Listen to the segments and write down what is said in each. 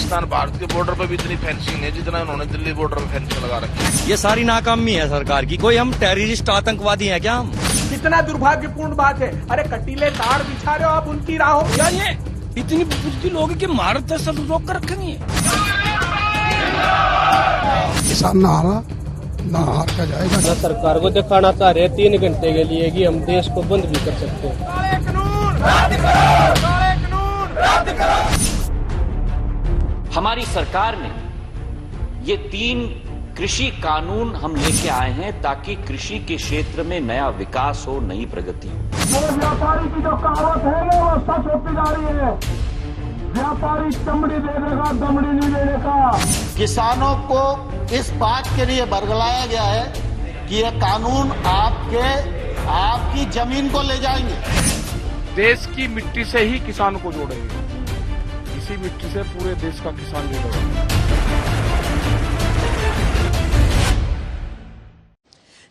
पाकिस्तान भारत के बॉर्डर पे भी इतनी फेंसिंग है जितना उन्होंने दिल्ली बॉर्डर पे फेंसिंग लगा रखी है। ये सारी नाकामी है सरकार की। कोई हम टेररिस्ट आतंकवादी हैं क्या हम? कितना दुर्भाग्यपूर्ण बात है। अरे कटीले तार बिछा रहे हो आप उनकी राहों। यार ये इतनी बुद्धि लोग कि भारत सब रोक कर रखेंगे। किसान ना हारा ना हार का जाएगा। सरकार को दिखाना चाह रहे 3 घंटे के लिए कि हम देश को बंद भी कर सकते हैं। हमारी सरकार ने ये 3 कृषि कानून हम लेके आए हैं ताकि कृषि के क्षेत्र में नया विकास हो, नई प्रगति हो। व्यापारी की जो कहावत है ना वो सच होती जा रही है। व्यापारी चमड़ी दे देगा, दमड़ी नहीं देने का। किसानों को इस बात के लिए बरगलाया गया है कि ये कानून आपकी जमीन को ले जाएंगे। देश की मिट्टी से ही किसान को जोड़ेंगे, इसी मिट्टी से पूरे देश का किसान जुड़ेगा।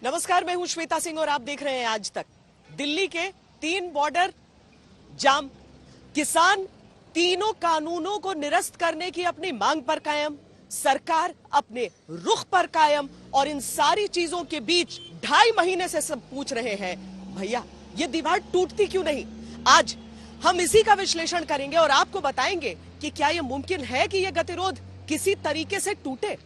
नमस्कार, मैं हूं श्वेता सिंह और आप देख रहे हैं आज तक। दिल्ली के 3 बॉर्डर जाम, किसान तीनों कानूनों को निरस्त करने की अपनी मांग पर कायम, सरकार अपने रुख पर कायम, और इन सारी चीजों के बीच 2.5 महीने से सब पूछ रहे हैं भैया ये दीवार टूटती क्यों नहीं। आज हम इसी का विश्लेषण करेंगे और आपको बताएंगे कि क्या यह मुमकिन है कि यह गतिरोध किसी तरीके से टूटे।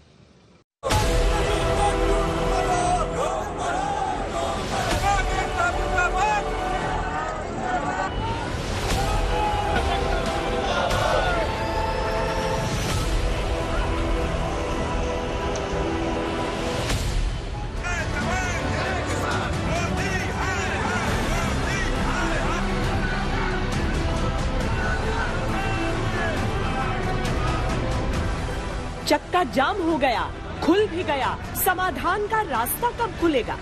चक्का जाम हो गया, खुल भी गया, समाधान का रास्ता कब खुलेगा?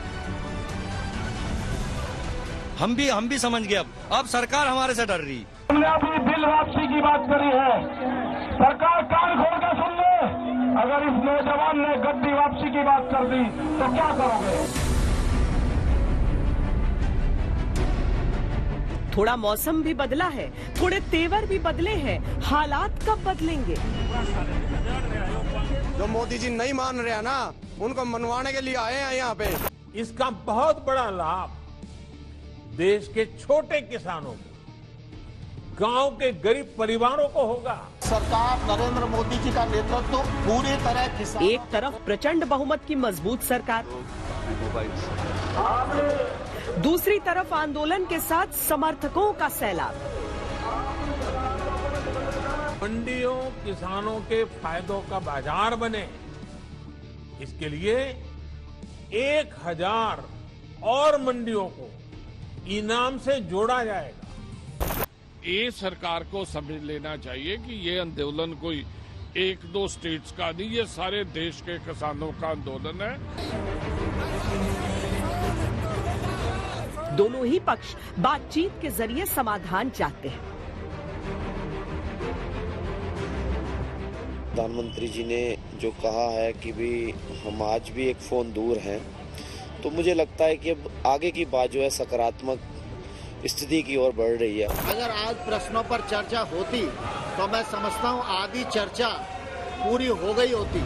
हम भी समझ गए। अब सरकार हमारे से डर रही। हमने अपनी बिल वापसी की बात करी है। सरकार कान खोल कर सुन ले। अगर इस नौजवान ने गद्दी वापसी की बात कर दी तो क्या करोगे? थोड़ा मौसम भी बदला है, थोड़े तेवर भी बदले हैं, हालात कब बदलेंगे? जो मोदी जी नहीं मान रहे हैं ना, उनको मनवाने के लिए आए हैं यहाँ पे। इसका बहुत बड़ा लाभ देश के छोटे किसानों को, गांव के गरीब परिवारों को होगा। सरकार नरेंद्र मोदी जी का नेतृत्व पूरी तरह किसान। एक तरफ प्रचंड बहुमत की मजबूत सरकार, दूसरी तरफ आंदोलन के साथ समर्थकों का सैलाब। मंडियों किसानों के फायदों का बाजार बने, इसके लिए 1000 और मंडियों को इनाम से जोड़ा जाएगा। ये सरकार को समझ लेना चाहिए कि ये आंदोलन कोई 1-2 स्टेट्स का नहीं, ये सारे देश के किसानों का आंदोलन है। दोनों ही पक्ष बातचीत के जरिए समाधान चाहते हैं। प्रधानमंत्री जी ने जो कहा है कि भी हम आज भी एक फोन दूर हैं, तो मुझे लगता है कि अब आगे की बात जो है सकारात्मक स्थिति की ओर बढ़ रही है। अगर आज प्रश्नों पर चर्चा होती तो मैं समझता हूँ आधी चर्चा पूरी हो गई होती।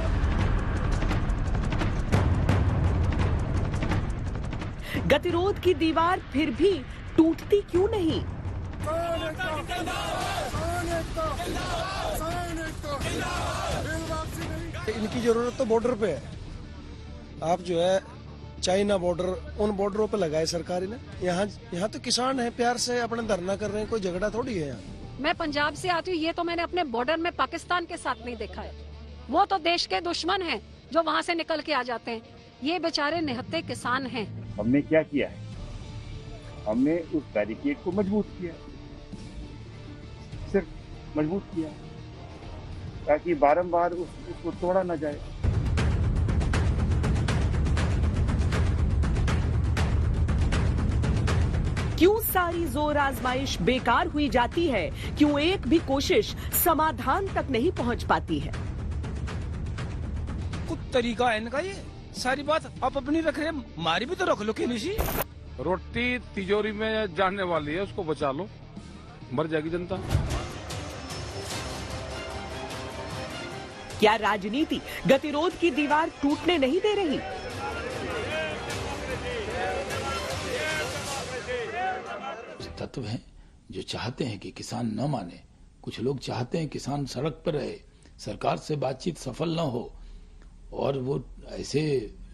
गतिरोध की दीवार फिर भी टूटती क्यों नहीं? इनकी जरूरत तो बॉर्डर पे है। आप जो है चाइना बॉर्डर, उन बॉर्डरों पे लगाए सरकार ने। यहाँ तो किसान है, प्यार से अपना धरना कर रहे हैं, कोई झगड़ा थोड़ी है यहाँ। मैं पंजाब से आती हूँ, ये तो मैंने अपने बॉर्डर में पाकिस्तान के साथ नहीं देखा है। वो तो देश के दुश्मन हैं जो वहाँ से निकल के आ जाते हैं। ये बेचारे निहत्थे किसान हैं। हमने क्या किया है? हमने उस बैरिकेड को मजबूत किया, सिर्फ मजबूत किया ताकि बारंबार उसको तोड़ा न जाए। क्यों सारी जोर आजमाइश बेकार हुई जाती है? क्यों एक भी कोशिश समाधान तक नहीं पहुंच पाती है? कुछ तरीका है इनका। ये सारी बात आप अपनी रख रहे, हमारी भी तो रख लो। किसी रोटी तिजोरी में जाने वाली है, उसको बचा लो, मर जाएगी जनता। क्या राजनीति गतिरोध की दीवार टूटने नहीं दे रही? तत्व हैं जो चाहते हैं कि किसान न माने। कुछ लोग चाहते हैं किसान सड़क पर रहे, सरकार से बातचीत सफल न हो, और वो ऐसे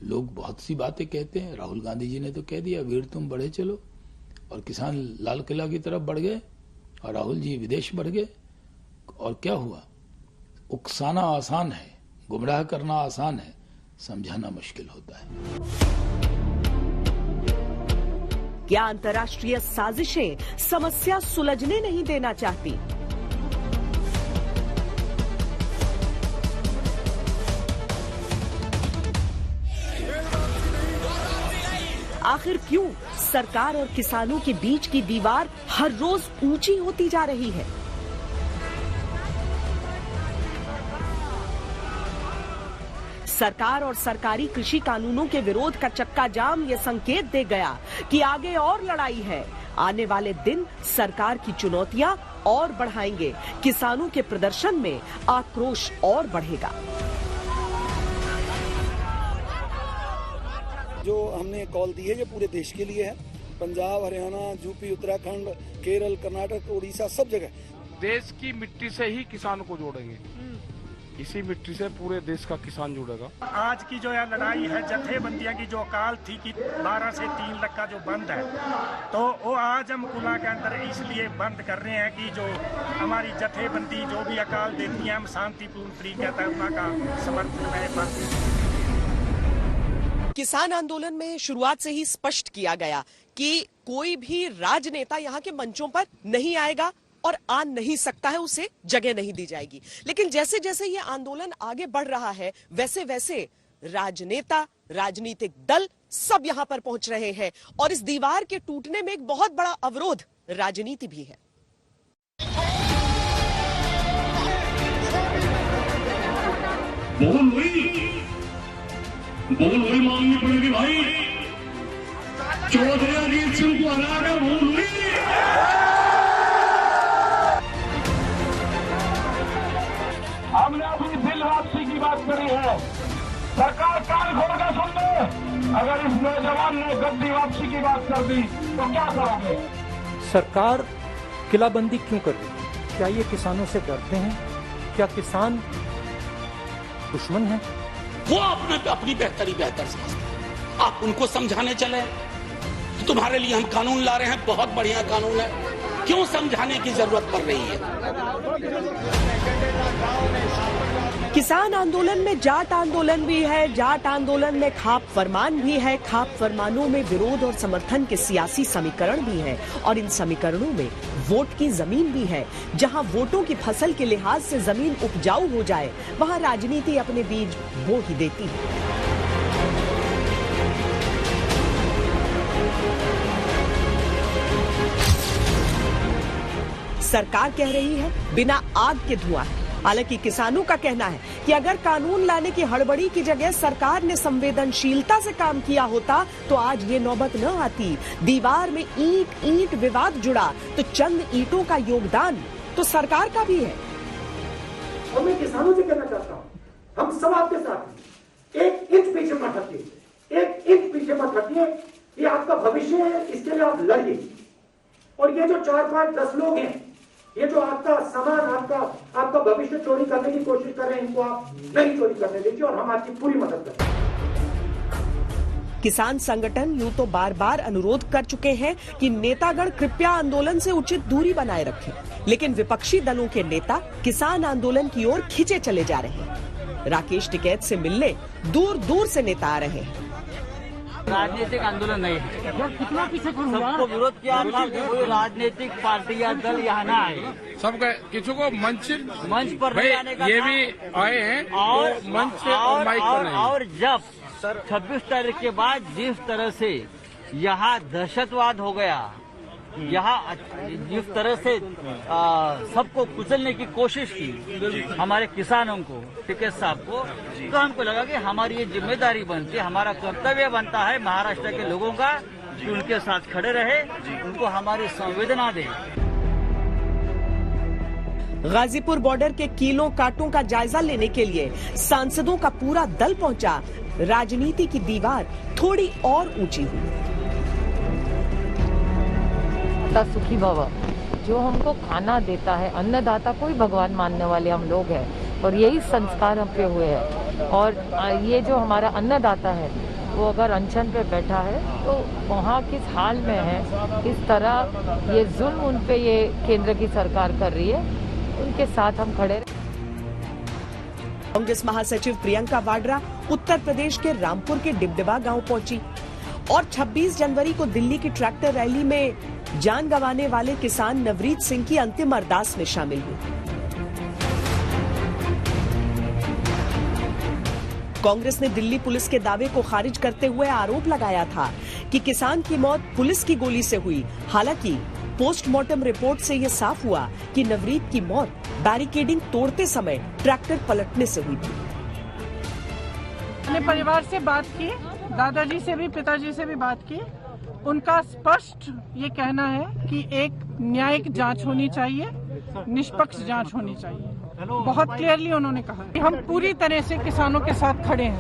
लोग बहुत सी बातें कहते हैं। राहुल गांधी जी ने तो कह दिया वीर तुम बढ़े चलो, और किसान लाल किला की तरफ बढ़ गए और राहुल जी विदेश बढ़ गए। और क्या हुआ? उकसाना आसान है, गुमराह करना आसान है, समझाना मुश्किल होता है। क्या अंतर्राष्ट्रीय साजिशें समस्या सुलझने नहीं देना चाहती? आखिर क्यों सरकार और किसानों के बीच की दीवार हर रोज ऊंची होती जा रही है? सरकार और सरकारी कृषि कानूनों के विरोध का चक्का जाम ये संकेत दे गया कि आगे और लड़ाई है। आने वाले दिन सरकार की चुनौतियां और बढ़ाएंगे, किसानों के प्रदर्शन में आक्रोश और बढ़ेगा। जो हमने कॉल दी है ये पूरे देश के लिए है। पंजाब, हरियाणा, यूपी, उत्तराखंड, केरल, कर्नाटक, उड़ीसा, सब जगह देश की मिट्टी से ही किसान को जोड़ेंगे। इसी मिट्टी से पूरे देश का किसान जुड़ेगा। आज की जो यह लड़ाई है, जथेबंदियां की जो अकाल थी कि 12 से 3 लाख का जो बंद है, तो वो आज हम कुला के अंदर इसलिए बंद कर रहे हैं कि जो हमारी जथेबंदी जो भी अकाल देती है, हम शांतिपूर्ण तरीके से उनका समर्थन में पाते हैं। किसान आंदोलन में शुरुआत से ही स्पष्ट किया गया कि कोई भी राजनेता यहाँ के मंचों पर नहीं आएगा और आ नहीं सकता है, उसे जगह नहीं दी जाएगी। लेकिन जैसे जैसे ये आंदोलन आगे बढ़ रहा है, वैसे वैसे राजनेता, राजनीतिक दल सब यहाँ पर पहुंच रहे हैं, और इस दीवार के टूटने में एक बहुत बड़ा अवरोध राजनीति भी है। बोल हुई मांगनी पड़ेगी भाई। चौधरी अजीत सिंह को हरा कर बोल हुई। हमने अपनी दिल वापसी की बात करी है। सरकार कान खोल कर सुन ले। अगर इस नौजवान ने गद्दी वापसी की बात कर दी तो क्या करोगे? सरकार किलाबंदी क्यों कर रही है? क्या ये किसानों से डरते हैं? क्या किसान दुश्मन है? वो अपनी बेहतरी बेहतर समझते हैं। आप उनको समझाने चले, तुम्हारे लिए हम कानून ला रहे हैं, बहुत बढ़िया कानून है, क्यों समझाने की जरूरत पड़ रही है? किसान आंदोलन में जाट आंदोलन भी है, जाट आंदोलन में खाप फरमान भी है, खाप फरमानों में विरोध और समर्थन के सियासी समीकरण भी है, और इन समीकरणों में वोट की जमीन भी है। जहां वोटों की फसल के लिहाज से जमीन उपजाऊ हो जाए, वहां राजनीति अपने बीज बो ही देती है। सरकार कह रही है बिना आग के धुआं है। हालांकि किसानों का कहना है कि अगर कानून लाने की हड़बड़ी की जगह सरकार ने संवेदनशीलता से काम किया होता तो आज ये नौबत न आती। दीवार में ईंट ईंट विवाद जुड़ा तो चंद ईंटों का योगदान तो सरकार का भी है। और मैं किसानों से कहना चाहता हूँ, हम सब आपके साथ हैं। एक इंच पीछे मत हटिए, एक इंच पीछे मत हटिए। ये आपका भविष्य है, इसके लिए आप लड़िए। और ये जो 4, 5, 10 लोग हैं, ये जो आपका सामान, आपका भविष्य चोरी करने की कोशिश कर रहे हैं, इनको आप नहीं चोरी करने दीजिए, और हम आपकी पूरी मदद करेंगे। किसान संगठन यूं तो बार बार अनुरोध कर चुके हैं कि नेतागण कृपया आंदोलन से उचित दूरी बनाए रखें, लेकिन विपक्षी दलों के नेता किसान आंदोलन की ओर खिंचे चले जा रहे हैं। राकेश टिकैत से मिलने दूर दूर से नेता आ रहे हैं। राजनीतिक आंदोलन नहीं है, सबको विरोध किया था, कोई राजनीतिक पार्टी या दल यहाँ न आए। सबका किसी को मंच पर नहीं आने का ये भी आए हैं और मंच और माइक पर नहीं। और जब 26 तारीख के बाद जिस तरह से यहाँ दहशतवाद हो गया, यहाँ जिस तरह से सबको कुचलने की कोशिश की हमारे किसानों को, टिकैत साहब को, तो हमको लगा कि हमारी ये जिम्मेदारी बनती है, हमारा कर्तव्य बनता है महाराष्ट्र के लोगों का कि उनके साथ खड़े रहे, उनको हमारी संवेदना दे। गाजीपुर बॉर्डर के कीलों कांटों का जायजा लेने के लिए सांसदों का पूरा दल पहुंचा। राजनीति की दीवार थोड़ी और ऊंची हुई। सुखी भव जो हमको खाना देता है, अन्नदाता को ही भगवान मानने वाले हम लोग हैं और यही संस्कार हम पे हुए हैं। और ये जो हमारा अन्नदाता है वो अगर अनशन पे बैठा है तो वहाँ किस हाल में है, किस तरह ये जुल्म उन पे ये केंद्र की सरकार कर रही है, उनके साथ हम खड़े। कांग्रेस महासचिव प्रियंका वाड्रा उत्तर प्रदेश के रामपुर के डिबडिबा गांव पहुंची और 26 जनवरी को दिल्ली की ट्रैक्टर रैली में जान गंवाने वाले किसान नवरीत सिंह की अंतिम अरदास में शामिल हुई। कांग्रेस ने दिल्ली पुलिस के दावे को खारिज करते हुए आरोप लगाया था कि किसान की मौत पुलिस की गोली से हुई। हालांकि पोस्टमार्टम रिपोर्ट से यह साफ हुआ कि नवरीत की मौत बैरिकेडिंग तोड़ते समय ट्रैक्टर पलटने से हुई थी। अपने परिवार से बात की, दादाजी से भी, पिताजी से भी बात की। उनका स्पष्ट ये कहना है कि एक न्यायिक जांच होनी चाहिए, निष्पक्ष जांच होनी चाहिए। बहुत क्लियरली उन्होंने कहा कि हम पूरी तरह से किसानों के साथ खड़े हैं।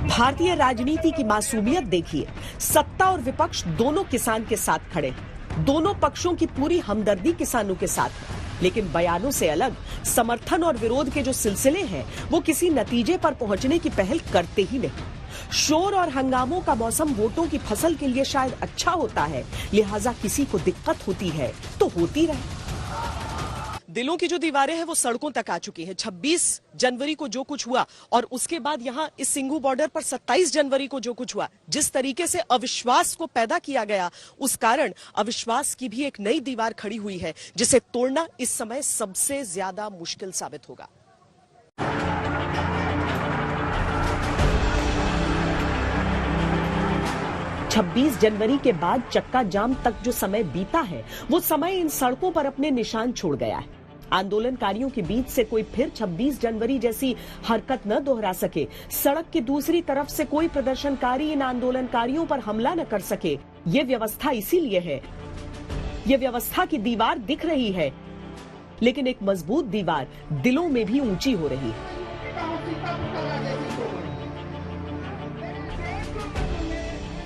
भारतीय राजनीति की मासूमियत देखिए, सत्ता और विपक्ष दोनों किसान के साथ खड़े हैं। दोनों पक्षों की पूरी हमदर्दी किसानों के साथ है, लेकिन बयानों से अलग समर्थन और विरोध के जो सिलसिले हैं वो किसी नतीजे पर पहुंचने की पहल करते ही नहीं। शोर और हंगामों का मौसम वोटों की फसल के लिए शायद अच्छा होता है, लिहाजा किसी को दिक्कत होती है तो होती रहे। दिलों की जो दीवारें हैं वो सड़कों तक आ चुकी हैं। 26 जनवरी को जो कुछ हुआ और उसके बाद यहाँ इस सिंघू बॉर्डर पर 27 जनवरी को जो कुछ हुआ, जिस तरीके से अविश्वास को पैदा किया गया, उस कारण अविश्वास की भी एक नई दीवार खड़ी हुई है, जिसे तोड़ना इस समय सबसे ज्यादा मुश्किल साबित होगा। छब्बीस जनवरी के बाद चक्का जाम तक जो समय बीता है, वो समय इन सड़कों पर अपने निशान छोड़ गया है। आंदोलनकारियों के बीच से कोई फिर 26 जनवरी जैसी हरकत न दोहरा सके, सड़क की दूसरी तरफ से कोई प्रदर्शनकारी इन आंदोलनकारियों पर हमला न कर सके, ये व्यवस्था इसीलिए है। ये व्यवस्था की दीवार दिख रही है, लेकिन एक मजबूत दीवार दिलों में भी ऊंची हो रही है।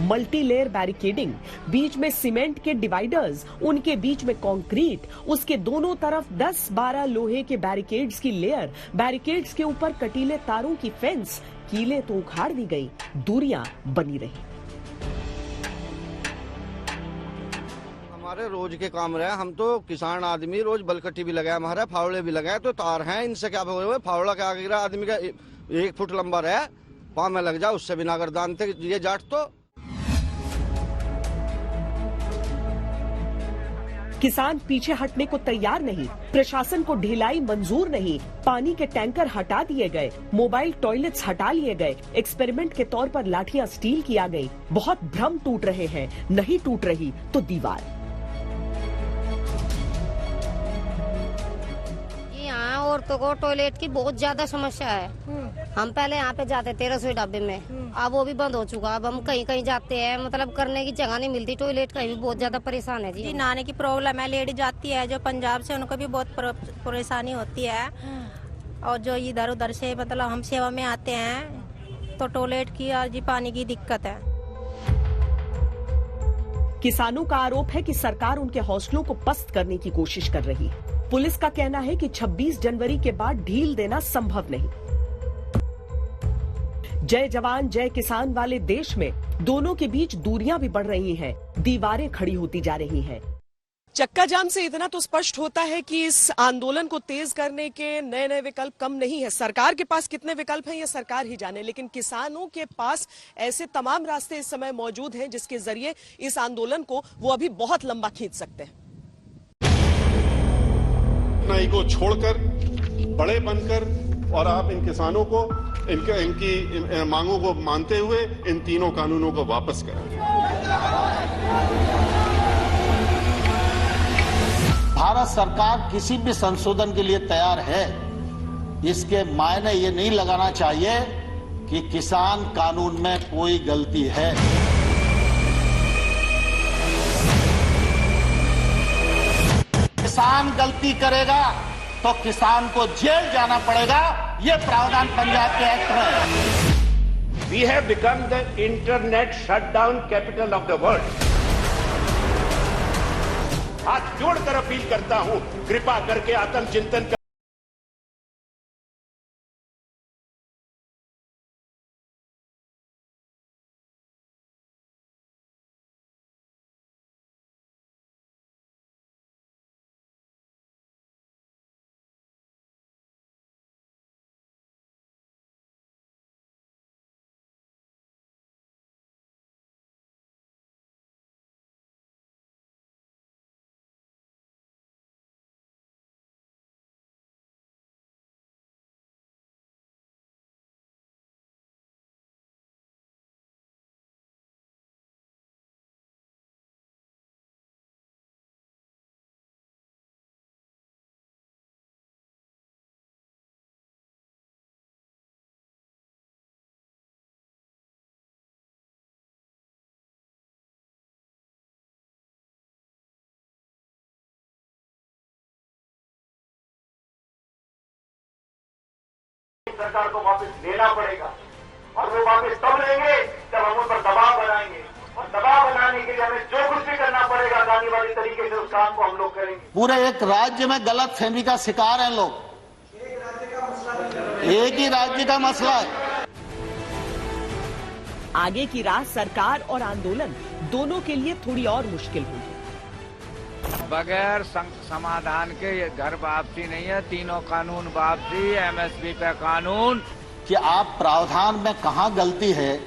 मल्टी लेयर बैरिकेडिंग, बीच में सीमेंट के डिवाइडर्स, उनके बीच में कंक्रीट, उसके दोनों तरफ 10-12 लोहे के बैरिकेड्स की लेयर, बैरिकेड्स के ऊपर कटीले तारों की फेंस। कीलें तो उखाड़ दी गई, दूरियां बनी रही। हमारे रोज के काम रहे, हम तो किसान आदमी, रोज बलकट्टी भी लगाया हमारा, फावड़े भी लगाए, तो तार हैं, इनसे क्या हुए? फावड़ा क्या गिरा आदमी का 1 फुट लंबा रहे, पाँव में लग जाए, उससे बिना अगर दानते ये जाट। तो किसान पीछे हटने को तैयार नहीं, प्रशासन को ढिलाई मंजूर नहीं, पानी के टैंकर हटा दिए गए, मोबाइल टॉयलेट्स हटा लिए गए, एक्सपेरिमेंट के तौर पर लाठियां स्टील की आ गई। बहुत भ्रम टूट रहे हैं, नहीं टूट रही तो दीवार। यहाँ औरतों को टॉयलेट की बहुत ज्यादा समस्या है। हम पहले यहाँ पे जाते थे रसोई ढाबे में, अब वो भी बंद हो चुका। अब हम कहीं कहीं जाते हैं, मतलब करने की जगह नहीं मिलती, टॉयलेट कहीं भी बहुत ज्यादा परेशान है जी। नहाने की प्रॉब्लम है, लेडी जाती है जो पंजाब से, उनको भी बहुत परेशानी होती है। और जो इधर उधर से मतलब हम सेवा में आते हैं तो टॉयलेट की और जी पानी की दिक्कत है। किसानों का आरोप है कि सरकार उनके हौसलों को पस्त करने की कोशिश कर रही है। पुलिस का कहना है कि 26 जनवरी के बाद ढील देना संभव नहीं। जय जवान जय किसान वाले देश में दोनों के बीच दूरियां भी बढ़ रही हैं, दीवारें खड़ी होती जा रही हैं। चक्का जाम से इतना तो स्पष्ट होता है कि इस आंदोलन को तेज करने के नए नए विकल्प कम नहीं है। सरकार के पास कितने विकल्प हैं ये सरकार ही जाने, लेकिन किसानों के पास ऐसे तमाम रास्ते इस समय मौजूद हैं जिसके जरिए इस आंदोलन को वो अभी बहुत लंबा खींच सकते हैं। नाई को छोड़कर बड़े बनकर और आप इन किसानों को इनकी मांगों को मानते हुए इन तीनों कानूनों को वापस करें। भारत सरकार किसी भी संशोधन के लिए तैयार है, इसके मायने ये नहीं लगाना चाहिए कि किसान कानून में कोई गलती है। किसान गलती करेगा तो किसान को जेल जाना पड़ेगा। ये प्रावधान पंजाब के एक्ट में है। We have become the internet shutdown capital of the world. हाथ जोड़कर अपील करता हूं, कृपा करके आत्मचिंतन कर। सरकार को वापस लेना पड़ेगा और वो वापस तब लेंगे जब हम उन पर दबाव बनाएंगे और दबाव बनाने के लिए हमें जो कुछ भी करना पड़ेगा गांधीवादी तरीके से उस काम को हम लोग करेंगे। पूरे एक राज्य में गलत फहमी का शिकार हैं लोग। एक ही राज्य का मसला है। आगे की राह सरकार और आंदोलन दोनों के लिए थोड़ी और मुश्किल होगी। बगैर समाधान के ये घर वापसी नहीं है, तीनों कानून वापसी, एमएसपी पे कानून। कि आप प्रावधान में कहां गलती है,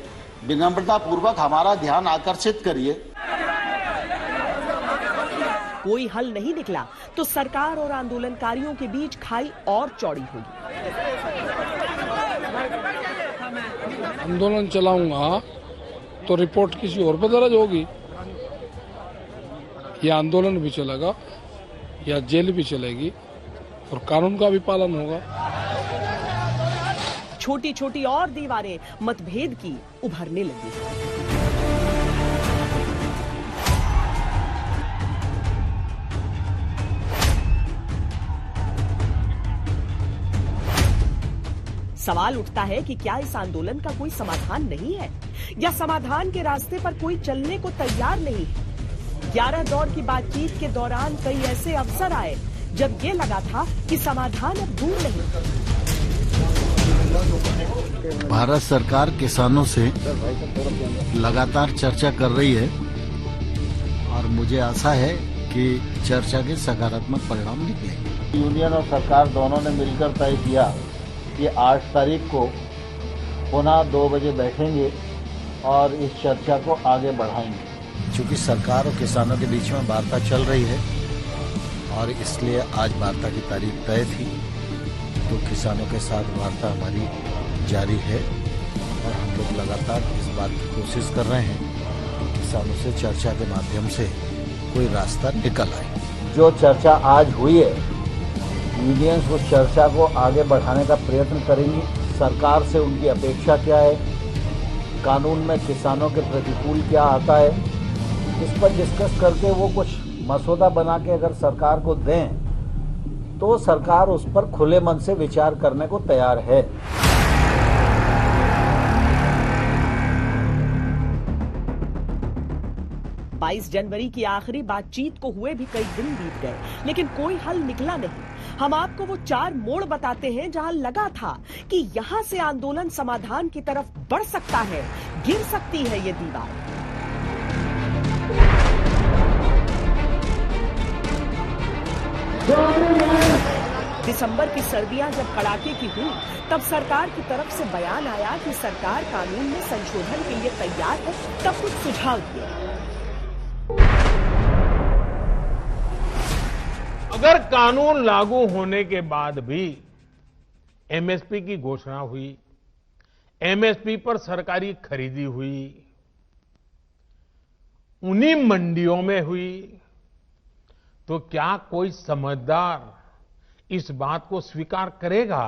विनम्रता पूर्वक हमारा ध्यान आकर्षित करिए। कोई हल नहीं निकला तो सरकार और आंदोलनकारियों के बीच खाई और चौड़ी होगी। आंदोलन चलाऊंगा तो रिपोर्ट किसी और पर दर्ज होगी, या आंदोलन भी चलेगा या जेल भी चलेगी और कानून का भी पालन होगा। छोटी छोटी और दीवारें मतभेद की उभरने लगी। सवाल उठता है कि क्या इस आंदोलन का कोई समाधान नहीं है, या समाधान के रास्ते पर कोई चलने को तैयार नहीं है। 11 दौर की बातचीत के दौरान कई ऐसे अवसर आए जब ये लगा था कि समाधान अब दूर नहीं। भारत सरकार किसानों से लगातार चर्चा कर रही है और मुझे आशा है कि चर्चा के सकारात्मक परिणाम निकले। यूनियन और सरकार दोनों ने मिलकर तय किया कि 8 तारीख को पुनः 2 बजे बैठेंगे और इस चर्चा को आगे बढ़ाएंगे। चूंकि सरकार और किसानों के बीच में वार्ता चल रही है और इसलिए आज वार्ता की तारीख तय थी, तो किसानों के साथ वार्ता हमारी जारी है और हम लोग लगातार इस बात की कोशिश कर रहे हैं कि किसानों से चर्चा के माध्यम से कोई रास्ता निकल आए। जो चर्चा आज हुई है, यूनियंस उस चर्चा को आगे बढ़ाने का प्रयत्न करेंगी। सरकार से उनकी अपेक्षा क्या है, कानून में किसानों के प्रतिकूल क्या आता है, इस पर डिस्कस करके वो कुछ मसौदा बना के अगर सरकार को दें तो सरकार उस पर खुले मन से विचार करने को तैयार है। 22 जनवरी की आखिरी बातचीत को हुए भी कई दिन बीत गए, लेकिन कोई हल निकला नहीं। हम आपको वो 4 मोड़ बताते हैं जहां लगा था कि यहां से आंदोलन समाधान की तरफ बढ़ सकता है, गिर सकती है ये दीवार। दिसंबर की सर्दियां जब कड़ाके की हुई, तब सरकार की तरफ से बयान आया कि सरकार कानून में संशोधन के लिए तैयार है, तब कुछ सुझाव दिए। अगर कानून लागू होने के बाद भी एमएसपी की घोषणा हुई, एमएसपी पर सरकारी खरीदी हुई, उन्हीं मंडियों में हुई, तो क्या कोई समझदार इस बात को स्वीकार करेगा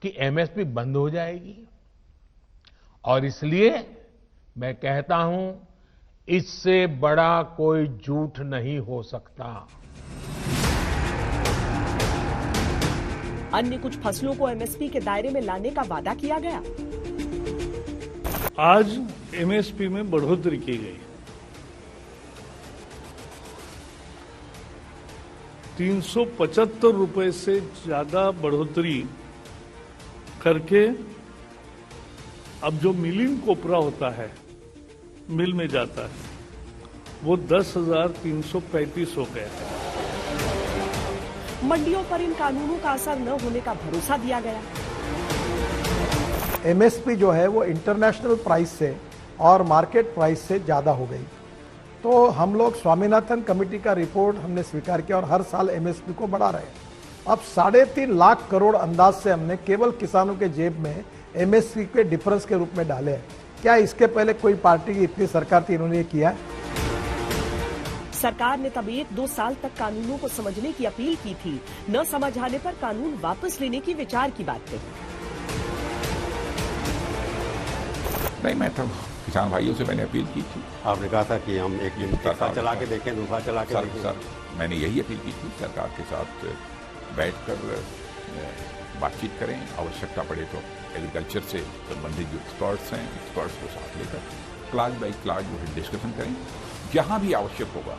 कि एमएसपी बंद हो जाएगी? और इसलिए मैं कहता हूं, इससे बड़ा कोई झूठ नहीं हो सकता। अन्य कुछ फसलों को एमएसपी के दायरे में लाने का वादा किया गया। आज एमएसपी में बढ़ोतरी की गई, 375 रुपए से ज्यादा बढ़ोतरी करके अब जो मिलिंग कोपरा होता है, मिल में जाता है, वो 10,335 हो गया है। मंडियों पर इन कानूनों का असर न होने का भरोसा दिया गया। एमएसपी जो है वो इंटरनेशनल प्राइस से और मार्केट प्राइस से ज़्यादा हो गई। तो हम लोग स्वामीनाथन कमेटी का रिपोर्ट हमने स्वीकार किया और हर साल एमएसपी को बढ़ा रहे हैं। अब 3.5 लाख करोड़ अंदाज से हमने केवल किसानों के जेब में एमएसपी के डिफरेंस के रूप में डाले हैं। क्या इसके पहले कोई पार्टी की इतनी सरकार थी इन्होंने ये किया है? सरकार ने तब 1-2 साल तक कानूनों को समझने की अपील की थी। न समझ आने पर कानून वापस लेने की विचार की बात कही। नहीं, मैं तो किसान भाइयों से मैंने अपील की थी। आपने कहा था कि हम एक दफा चला के देखें, दूसरा चला के देखें। सर, मैंने यही अपील की थी, सरकार के साथ बैठकर बातचीत करें, आवश्यकता पड़े तो एग्रीकल्चर से संबंधित जो एक्सपर्ट्स हैं, एक्सपर्ट्स को साथ लेकर क्लास बाई क्लास जो है डिस्कशन करें। जहां भी आवश्यक होगा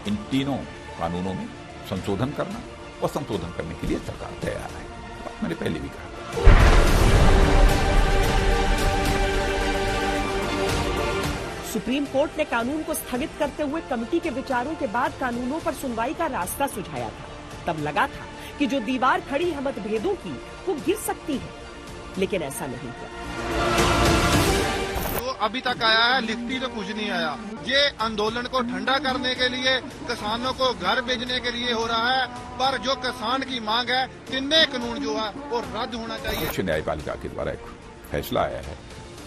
इन तीनों कानूनों में संशोधन करना और संशोधन करने के लिए सरकार तैयार है। मैंने पहले भी कहा। सुप्रीम कोर्ट ने कानून को स्थगित करते हुए कमेटी के विचारों के बाद कानूनों पर सुनवाई का रास्ता सुझाया था। तब लगा था कि जो दीवार खड़ी है मतभेदों की वो गिर सकती है, लेकिन ऐसा नहीं हुआ। तो अभी तक आया है, लिखती तो कुछ नहीं आया। ये आंदोलन को ठंडा करने के लिए, किसानों को घर भेजने के लिए हो रहा है, पर जो किसान की मांग है, तीनों कानून जो है वो रद्द होना चाहिए। उच्च न्यायपालिका के द्वारा एक फैसला आया है,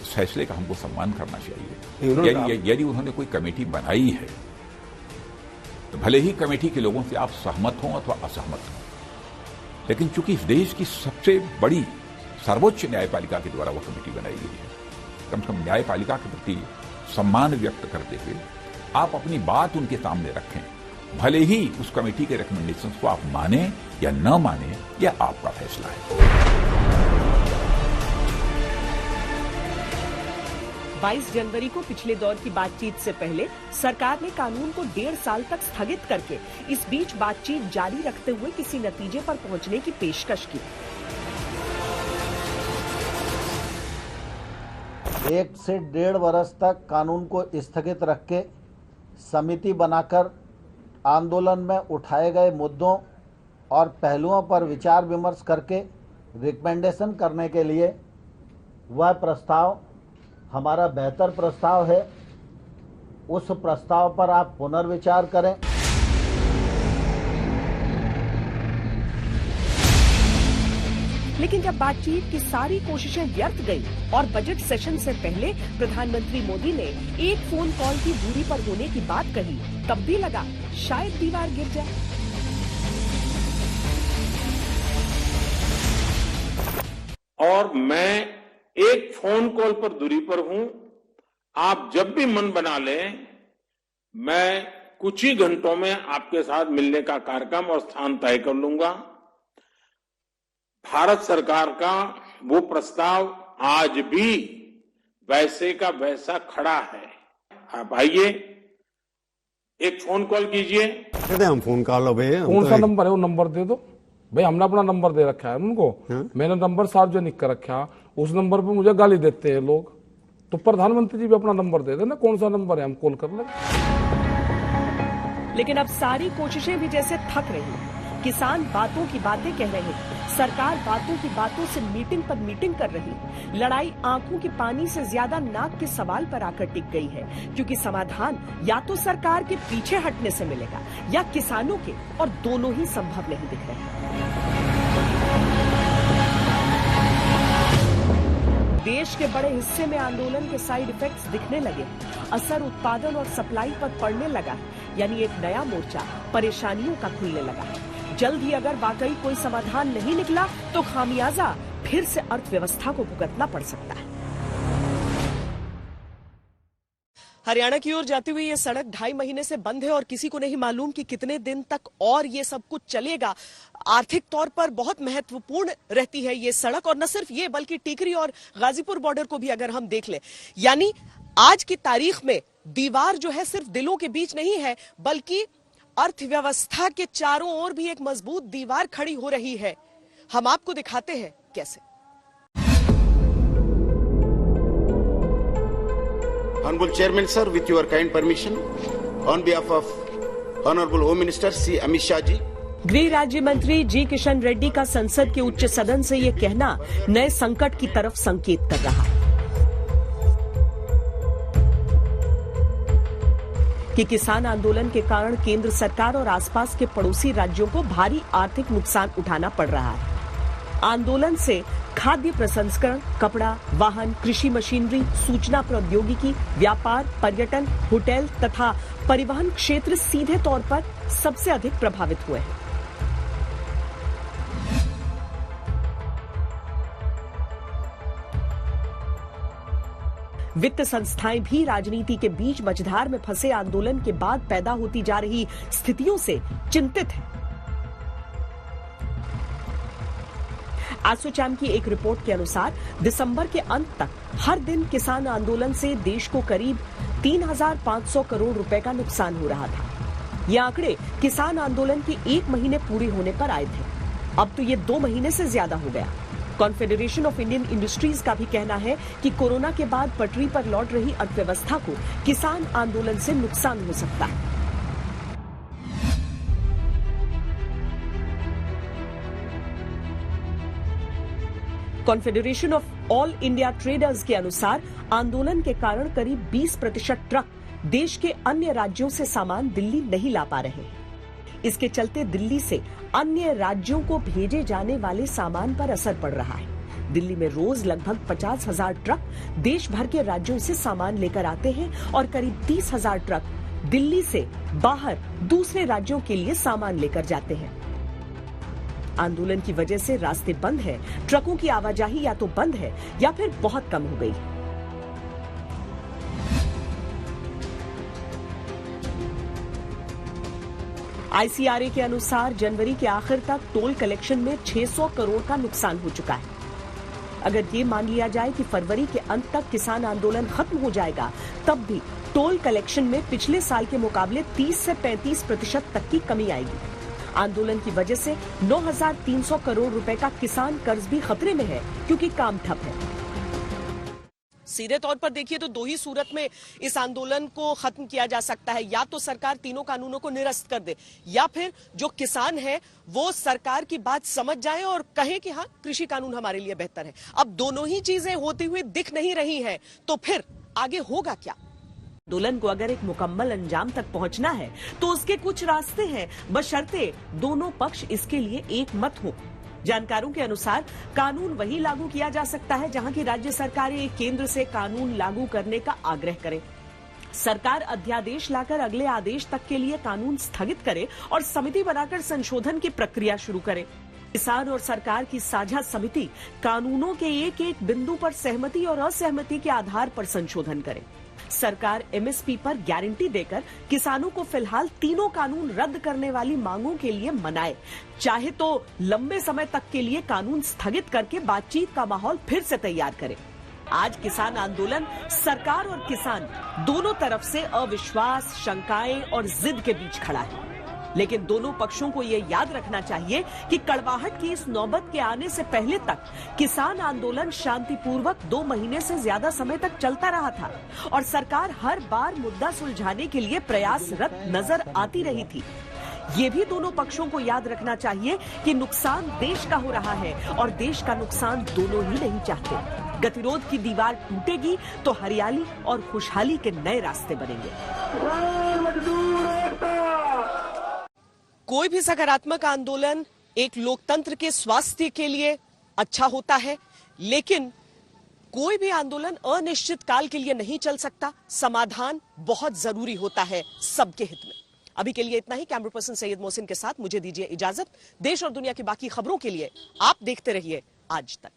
इस फैसले का हमको सम्मान करना चाहिए। यदि उन्होंने कोई कमेटी बनाई है तो भले ही कमेटी के लोगों से आप सहमत हों अथवा असहमत हों, लेकिन चूंकि इस देश की सबसे बड़ी सर्वोच्च न्यायपालिका के द्वारा वह कमेटी बनाई गई है, कम से कम न्यायपालिका के प्रति सम्मान व्यक्त करते हुए आप अपनी बात उनके सामने रखें। भले ही उस कमेटी के रिकमेंडेशंस को आप माने या न माने, यह आपका फैसला है। 22 जनवरी को पिछले दौर की बातचीत से पहले सरकार ने कानून को 1.5 साल तक स्थगित करके इस बीच बातचीत जारी रखते हुए किसी नतीजे पर पहुंचने की पेशकश की। 1 से 1.5 वर्ष तक कानून को स्थगित रख के समिति बनाकर आंदोलन में उठाए गए मुद्दों और पहलुओं पर विचार विमर्श करके रिकमेंडेशन करने के लिए वह प्रस्ताव हमारा बेहतर प्रस्ताव है। उस प्रस्ताव पर आप पुनर्विचार करें। लेकिन जब बातचीत की सारी कोशिशें व्यर्थ गई और बजट सेशन से पहले प्रधानमंत्री मोदी ने एक फोन कॉल की दूरी पर होने की बात कही, तब भी लगा शायद दीवार गिर जाए। और मैं एक फोन कॉल पर दूरी पर हूं। आप जब भी मन बना लें, मैं कुछ ही घंटों में आपके साथ मिलने का कार्यक्रम और स्थान तय कर लूंगा। भारत सरकार का वो प्रस्ताव आज भी वैसे का वैसा खड़ा है। आप आइए, एक फोन कॉल कीजिए। कहते हम फोन कॉल भाई, कौन सा नंबर है वो नंबर दे दो भाई। हमने अपना नंबर दे रखा है उनको, मैंने नंबर सार्वजनिक कर रखा। उस नंबर पर मुझे गाली देते हैं लोग, तो प्रधानमंत्री जी भी अपना नंबर दे देना, कौन सा नंबर है हम कॉल कर लेंगे। लेकिन अब सारी कोशिशें भी जैसे थक रही। किसान बातों की बातें कह रहे, सरकार बातों की बातों से मीटिंग पर मीटिंग कर रही। लड़ाई आंखों के पानी से ज्यादा नाक के सवाल पर आकर टिक गई है, क्योंकि समाधान या तो सरकार के पीछे हटने से मिलेगा या किसानों के, और दोनों ही संभव नहीं दिख रहे। देश के बड़े हिस्से में आंदोलन के साइड इफेक्ट्स दिखने लगे। असर उत्पादन और सप्लाई पर पड़ने लगा, यानी एक नया मोर्चा परेशानियों का खुलने लगा। जल्द ही अगर वाकई कोई समाधान नहीं निकला तो खामियाजा फिर से अर्थव्यवस्था को भुगतना पड़ सकता है। हरियाणा की ओर जाती हुई ये सड़क 2.5 महीने से बंद है और किसी को नहीं मालूम कि कितने दिन तक और ये सब कुछ चलेगा। आर्थिक तौर पर बहुत महत्वपूर्ण रहती है ये सड़क, और न सिर्फ ये बल्कि टीकरी और गाजीपुर बॉर्डर को भी अगर हम देख लें, यानी आज की तारीख में दीवार जो है सिर्फ दिलों के बीच नहीं है बल्कि अर्थव्यवस्था के चारों ओर भी एक मजबूत दीवार खड़ी हो रही है। हम आपको दिखाते हैं कैसे। Honorable Chairman, sir, with your kind permission, on behalf of Honorable Home Minister C. Amit Shah ji, गृह राज्य मंत्री जी किशन रेड्डी का संसद के उच्च सदन से ये कहना नए संकट की तरफ संकेत कर रहा है कि किसान आंदोलन के कारण केंद्र सरकार और आसपास के पड़ोसी राज्यों को भारी आर्थिक नुकसान उठाना पड़ रहा है। आंदोलन से खाद्य प्रसंस्करण, कपड़ा, वाहन, कृषि मशीनरी, सूचना प्रौद्योगिकी, व्यापार, पर्यटन, होटल तथा परिवहन क्षेत्र सीधे तौर पर सबसे अधिक प्रभावित हुए हैं। वित्त संस्थाएं भी राजनीति के बीच मझधार में फंसे आंदोलन के बाद पैदा होती जा रही स्थितियों से चिंतित हैं। एसोचैम की एक रिपोर्ट के अनुसार दिसंबर के अंत तक हर दिन किसान आंदोलन से देश को करीब 3,500 करोड़ रुपए का नुकसान हो रहा था। ये आंकड़े किसान आंदोलन के 1 महीने पूरे होने पर आए थे। अब तो ये 2 महीने से ज्यादा हो गया। कॉन्फेडरेशन ऑफ इंडियन इंडस्ट्रीज का भी कहना है कि कोरोना के बाद पटरी पर लौट रही अर्थव्यवस्था को किसान आंदोलन से नुकसान हो सकता है। Confederation of all India traders के अनुसार आंदोलन के कारण करीब 20% ट्रक देश के अन्य राज्यों से सामान दिल्ली नहीं ला पा रहे। इसके चलते दिल्ली से अन्य राज्यों को भेजे जाने वाले सामान पर असर पड़ रहा है। दिल्ली में रोज लगभग 50,000 ट्रक देश भर के राज्यों से सामान लेकर आते हैं और करीब 30,000 ट्रक दिल्ली से बाहर दूसरे राज्यों के लिए सामान लेकर जाते हैं। आंदोलन की वजह से रास्ते बंद हैं, ट्रकों की आवाजाही या तो बंद है या फिर बहुत कम हो गई। आईसीआरए के अनुसार जनवरी के आखिर तक टोल कलेक्शन में 600 करोड़ का नुकसान हो चुका है। अगर ये मान लिया जाए कि फरवरी के अंत तक किसान आंदोलन खत्म हो जाएगा, तब भी टोल कलेक्शन में पिछले साल के मुकाबले 30 से 35% तक की कमी आएगी। आंदोलन की वजह से 9,300 करोड़ रुपए का किसान कर्ज भी खतरे में है क्योंकि काम ठप है। सीधे तौर पर देखिए तो 2 ही सूरत में इस आंदोलन को खत्म किया जा सकता है। या तो सरकार तीनों कानूनों को निरस्त कर दे, या फिर जो किसान है वो सरकार की बात समझ जाए और कहे कि हाँ, कृषि कानून हमारे लिए बेहतर है। अब दोनों ही चीजें होती हुई दिख नहीं रही हैं, तो फिर आगे होगा क्या? आंदोलन को अगर एक मुकम्मल अंजाम तक पहुंचना है तो उसके कुछ रास्ते हैं, बशर्ते दोनों पक्ष इसके लिए एक मत हो। जानकारों के अनुसार कानून वही लागू किया जा सकता है जहां की राज्य सरकारें केंद्र से कानून लागू करने का आग्रह करें। सरकार अध्यादेश लाकर अगले आदेश तक के लिए कानून स्थगित करे और समिति बनाकर संशोधन की प्रक्रिया शुरू करे। किसान और सरकार की साझा समिति कानूनों के एक एक बिंदु पर सहमति और असहमति के आधार पर संशोधन करे। सरकार एमएसपी पर गारंटी देकर किसानों को फिलहाल तीनों कानून रद्द करने वाली मांगों के लिए मनाए, चाहे तो लंबे समय तक के लिए कानून स्थगित करके बातचीत का माहौल फिर से तैयार करे। आज किसान आंदोलन सरकार और किसान दोनों तरफ से अविश्वास, शंकाएं और जिद के बीच खड़ा है। लेकिन दोनों पक्षों को ये याद रखना चाहिए कि कड़वाहट की इस नौबत के आने से पहले तक किसान आंदोलन शांतिपूर्वक 2 महीने से ज्यादा समय तक चलता रहा था और सरकार हर बार मुद्दा सुलझाने के लिए प्रयासरत नजर आती रही थी। ये भी दोनों पक्षों को याद रखना चाहिए कि नुकसान देश का हो रहा है और देश का नुकसान दोनों ही नहीं चाहते। गतिरोध की दीवार टूटेगी तो हरियाली और खुशहाली के नए रास्ते बनेंगे। कोई भी सकारात्मक आंदोलन एक लोकतंत्र के स्वास्थ्य के लिए अच्छा होता है, लेकिन कोई भी आंदोलन अनिश्चित काल के लिए नहीं चल सकता। समाधान बहुत जरूरी होता है सबके हित में। अभी के लिए इतना ही। कैमरा पर्सन सैयद मोहसिन के साथ मुझे दीजिए इजाजत। देश और दुनिया की बाकी खबरों के लिए आप देखते रहिए आज तक।